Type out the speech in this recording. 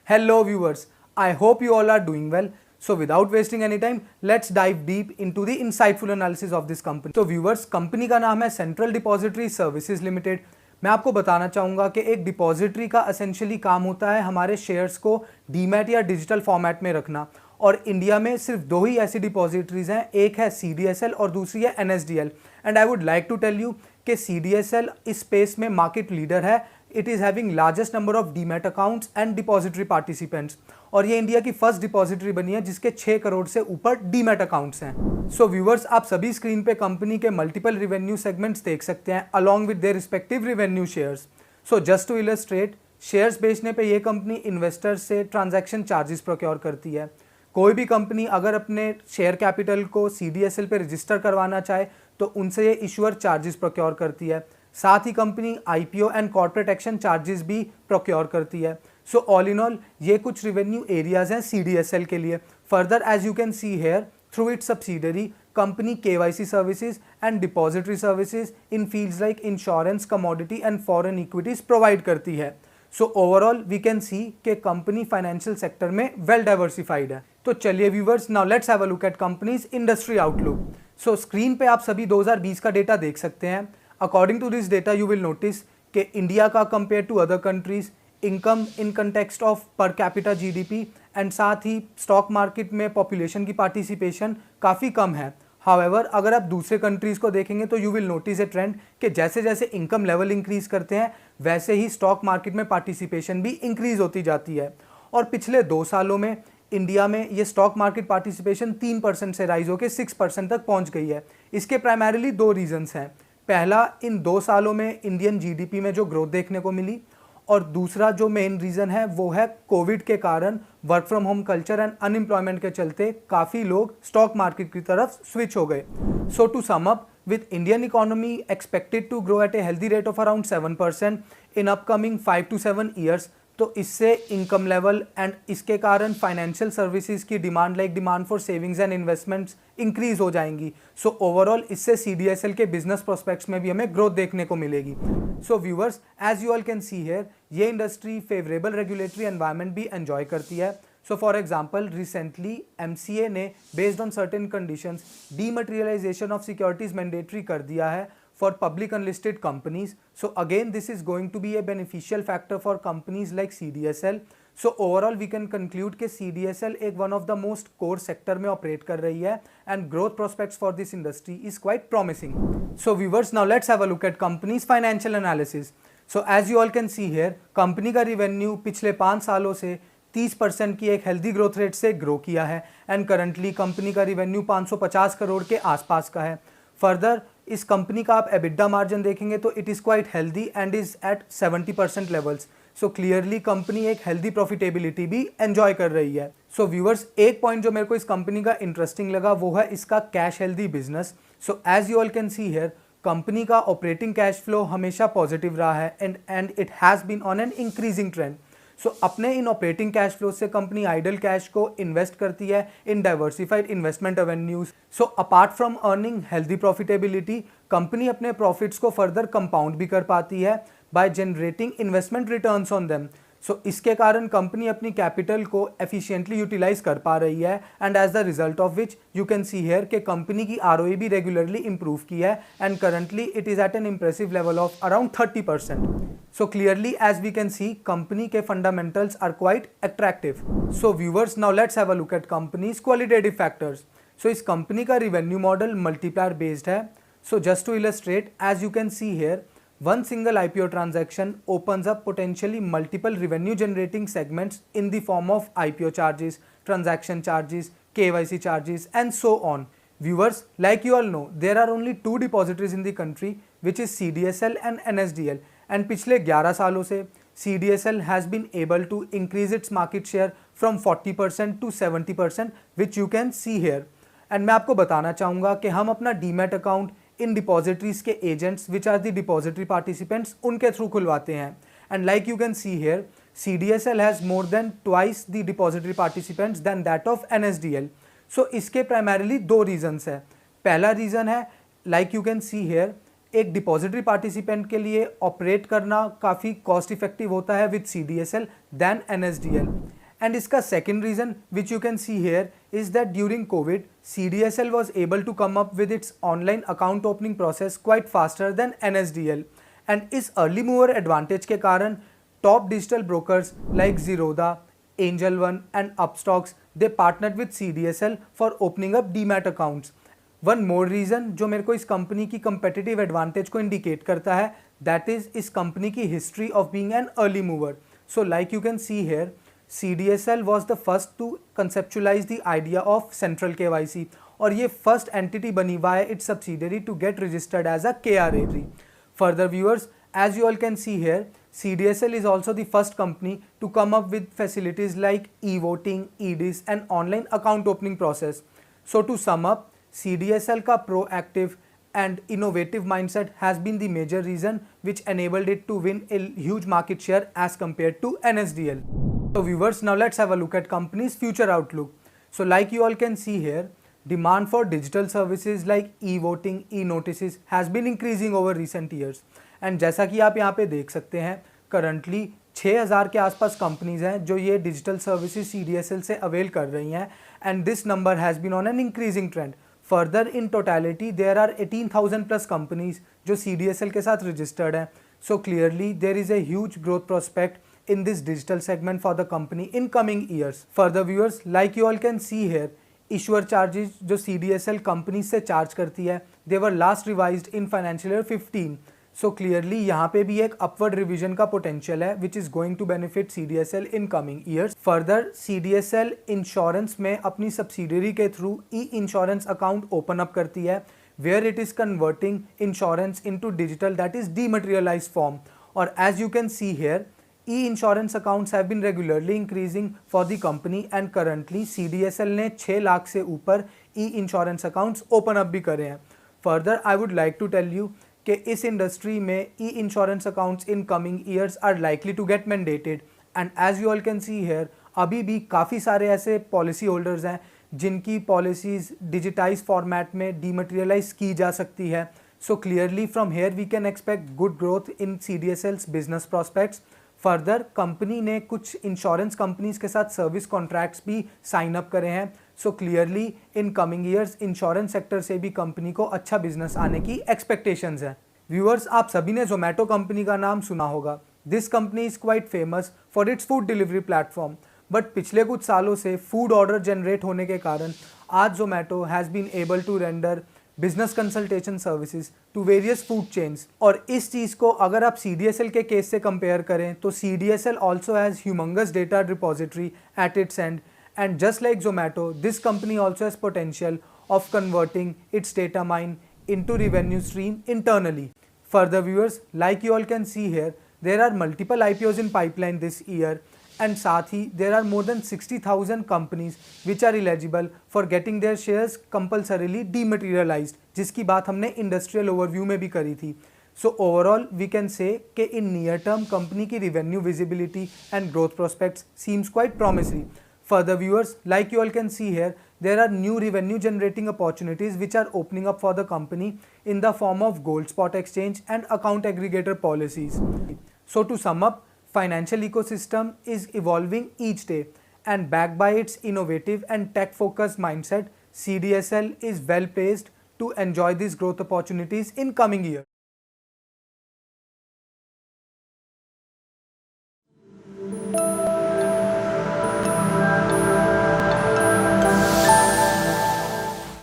Hello viewers, I hope you all are doing well. So without wasting any time, let's dive deep into the insightful analysis of this company. So viewers, company का नाम है central depository services limited. मैं आपको बताना चाहूँगा कि एक depository का एसेंशियली काम होता है हमारे शेयर्स को डीमैट या डिजिटल फॉर्मेट में रखना, और इंडिया में सिर्फ दो ही ऐसी डिपॉजिटरीज हैं, एक है CDSL और दूसरी है NSDL। And I would like to tell you कि CDSL इस स्पेस में मार्केट लीडर है। It is having largest number of demat accounts and depository participants, और ये इंडिया की फर्स्ट डिपॉजिटरी बनी है जिसके 6 करोड़ से ऊपर डीमैट अकाउंट्स हैं। सो व्यूअर्स, आप सभी स्क्रीन पे कंपनी के मल्टीपल रिवेन्यू सेगमेंट्स देख सकते हैं along with their respective revenue shares. So just to illustrate, shares बेचने पे ये कंपनी इन्वेस्टर्स से ट्रांजैक्शन चार्जेस प्रोक्योर करती है। कोई भी कंपनी अगर अपने शेयर कैपिटल को CDSL पे रजिस्टर करवाना चाहे तो उनसे ये इशूअर चार्जेस प्रोक्योर करती है। साथ ही company IPO and corporate action charges भी प्रोक्योर करती है। सो ऑल इन ऑल ये कुछ रिवेन्यू एरियाज हैं CDSL के लिए। Further as you can see here, through its subsidiary company KYC services and depository services in fields like insurance, commodity and foreign equities provide करती है। So overall we can see कि company financial sector में well diversified है। तो चलिए viewers, now let's have a look at company's industry outlook. So screen पे आप सभी 2020 का डेटा देख सकते हैं। According to this data you will notice कि इंडिया का compare to other countries income in context of per capita GDP and साथ ही स्टॉक मार्केट में पॉपुलेशन की पार्टिसिपेशन काफ़ी कम है। हाउएवर अगर आप दूसरे कंट्रीज़ को देखेंगे तो you will notice A trend कि जैसे जैसे इनकम लेवल इंक्रीज करते हैं वैसे ही स्टॉक मार्केट में पार्टिसिपेशन भी इंक्रीज होती जाती है। और पिछले 2 सालों में इंडिया में ये स्टॉक मार्केट पार्टिसिपेशन 3% से राइज होकर 6% तक पहुंच गई है। इसके प्राइमरीली 2 रीजंस हैं। पहला, इन 2 सालों में इंडियन GDP में जो ग्रोथ देखने को मिली, और दूसरा जो मेन रीज़न है वो है कोविड के कारण work from home culture and unemployment के चलते काफ़ी लोग स्टॉक मार्केट की तरफ स्विच हो गए। So to sum up, with Indian economy expected to grow at a healthy rate of around 7% in upcoming 5 to 7 years, तो इससे इनकम लेवल एंड इसके कारण फाइनेंशियल सर्विसेज की demand like demand for savings and investments increase हो जाएंगी। So overall इससे CDSL के business prospects में भी हमें ग्रोथ देखने को मिलेगी। So viewers, as you all can see here, ये इंडस्ट्री फेवरेबल रेगुलेटरी एनवायरनमेंट भी एंजॉय करती है। So for example, recently MCA ने based on certain conditions dematerialisation of securities mandatory कर दिया है for public unlisted companies. So again this is going to be a beneficial factor for companies like CDSL. So overall we can conclude कि CDSL एक one of the most core sector में operate कर रही है and growth prospects for this industry is quite promising. So viewers, now let's have a look at company's financial analysis. So as you all can see here, company का revenue पिछले 5 सालों से 30% की एक हेल्दी ग्रोथ रेट से grow किया है and currently company का रिवेन्यू 550 करोड़ के आसपास का है। फर्दर इस कंपनी का आप EBITDA मार्जिन देखेंगे तो it is quite healthy and is at 70% levels. So clearly company एक हेल्दी प्रॉफिटेबिलिटी भी एंजॉय कर रही है। सो व्यूअर्स, एक पॉइंट जो मेरे को इस कंपनी का इंटरेस्टिंग लगा वो है इसका cash healthy business. So as you all can see here, company का ऑपरेटिंग कैश फ्लो हमेशा पॉजिटिव रहा है and it has been on an increasing trend. So अपने इन ऑपरेटिंग कैश फ्लो से कंपनी आइडल कैश को इन्वेस्ट करती है in diversified investment avenues. So apart from earning healthy profitability, company अपने प्रॉफिट्स को फर्दर कंपाउंड भी कर पाती है by generating investment returns on them. सो इसके कारण कंपनी अपनी कैपिटल को एफिशिएंटली यूटिलाइज कर पा रही है and as the result of which you can see here कि कंपनी की ROE भी रेगुलरली इंप्रूव की है and currently it is at an impressive level of around 30%. So clearly as we can see, company के fundamentals are quite attractive. So viewers, now let's have a look at company's qualitative factors. So इस company का revenue model multiplier based है. So just to illustrate, as you can see here, one single IPO transaction opens up potentially multiple revenue generating segments in the form of IPO charges, transaction charges, KYC charges and so on. Viewers, like you all know, there are only 2 depositories in the country, which is CDSL and NSDL. And पिछले 11 सालों से CDSL has been able to increase its market share from 40% to 70%, which you can see here. And मैं आपको बताना चाहूँगा कि हम अपना डीमैट अकाउंट इन डिपॉजिटरीज के agents which are the depository participants उनके थ्रू खुलवाते हैं। And like you can see here, CDSL has more than twice the depository participants than that of NSDL. So इसके प्राइमरीली 2 रीजन्स है। पहला reason है, like you can see here, एक depository participant के लिए ऑपरेट करना काफ़ी कॉस्ट इफेक्टिव होता है with CDSL than NSDL। And इसका second reason which you can see here is that during COVID, CDSL was able to come up with its online account opening process quite faster than NSDL. And इस early mover advantage के कारण top digital brokers like Zerodha, Angel One and Upstocks, they partnered with CDSL for opening up Demat accounts. One more reason जो मेरे को इस कंपनी की competitive advantage को इंडिकेट करता है, दैट इज़ इस कंपनी की history of being an early mover. So like you can see here, CDSL was the first to conceptualise the idea of central KYC और ये फर्स्ट एंटिटी बनी via its subsidiary to get registered as a KRA. Further viewers, as you all can see here, CDSL is also the first company to come up with facilities like e-voting, EDIS and online account opening process. So to sum up, CDSL का proactive and innovative mindset has been the major reason which enabled it to win a huge market share as compared to NSDL. So viewers, now let's have a look at company's future outlook. So like you all can see here, demand for digital services like e-voting, e-notices has been increasing over recent years. And जैसा कि आप यहाँ पे देख सकते हैं, currently 6000 के आसपास कंपनीज हैं जो ये डिजिटल सर्विसेज CDSL से अवेल कर रही हैं, and this number has been on an increasing trend. Further, in totality, there are 18,000 plus companies जो CDSL के साथ registered हैं. So clearly, there is a huge growth prospect in this digital segment for the company in coming years. Further viewers, like you all can see here, issuer charges जो CDSL companies से charge करती है, they were last revised in financial year 15. So clearly यहाँ पे भी एक upward revision का potential है which is going to benefit CDSL in coming years. Further, CDSL insurance में अपनी subsidiary के through e-insurance account open up करती है where it is converting insurance into digital, that is dematerialized form. और as you can see here, e-insurance accounts have been regularly increasing for the company and currently CDSL ने 6 लाख से ऊपर e-insurance accounts open up भी करे हैं. Further, I would like to tell you कि इस industry में e insurance accounts in coming years are likely to get mandated. And as you all can see here, अभी भी काफ़ी सारे ऐसे पॉलिसी होल्डर्स हैं जिनकी पॉलिसीज़ डिजिटाइज फॉर्मेट में डीमटेरियलाइज की जा सकती है. So clearly from here we can expect good growth in CDSL's business prospects. Further, company ने कुछ इंश्योरेंस कंपनीज के साथ सर्विस कॉन्ट्रैक्ट्स भी साइन अप करे हैं. So clearly in coming years insurance sector से भी कंपनी को अच्छा बिजनेस आने की एक्सपेक्टेशंस हैं. व्यूअर्स, आप सभी ने जोमेटो कंपनी का नाम सुना होगा. This company is quite famous for its food delivery platform, but पिछले कुछ सालों से फूड ऑर्डर जनरेट होने के कारण आज Zomato has been able to render business consultation services to various food chains. और इस चीज़ को अगर आप CDSL के केस से कंपेयर करें तो CDSL also has humongous data repository at its and. And just like Zomato, this company also has potential of converting its data mine into revenue stream internally. Further viewers, like you all can see here, there are multiple IPOs in pipeline this year and साथ ही there are more than 60,000 companies which are eligible for getting their shares compulsorily dematerialized, जिसकी बात हमने industrial overview में भी करी थी. So overall we can say कि in near term company की revenue visibility and growth prospects seems quite promising. Further viewers, like you all can see here, there are new revenue generating opportunities which are opening up for the company in the form of gold spot exchange and account aggregator policies. So to sum up, financial ecosystem is evolving each day and backed by its innovative and tech focused mindset, CDSL is well placed to enjoy these growth opportunities in coming year.